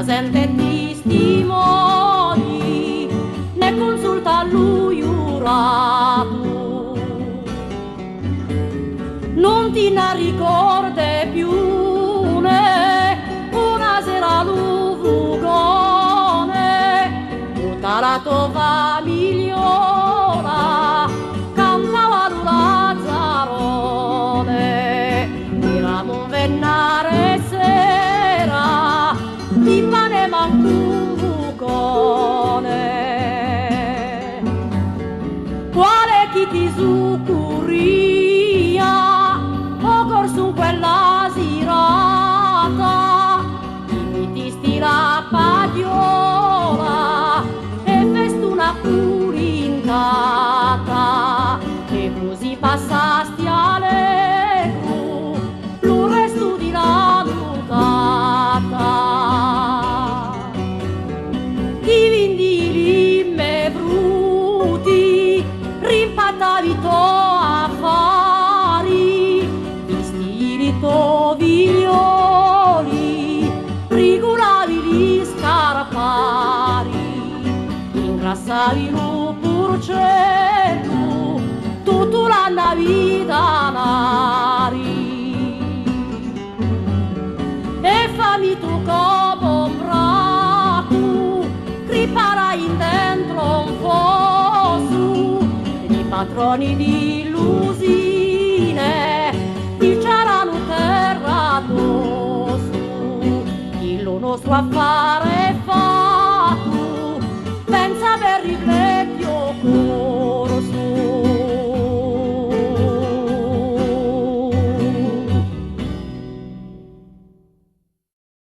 sente testimoni, ne consulta lui giurato. Non ti ne ricordi più, né una sera l'uvugone, tutta la tua famigliola cantava Lazzarone. Eravamo un vennare sera, di pane manco un bucone. Quale chi ti succurria, o corso quella sirata, invitisti la padiola e festuna curintata, e così passasti allegro lo resto di la notata. Ti vindi limme bruti, rimpattavi to affari, vestiti toviglioli, riguravi gli scarpari, ingrassavi lo porcello, tutta la vita nari. E fammi tu come un braco, riparai in dentro un fosso, i patroni di lusine ti c'erano terra addosso. Il nostro affare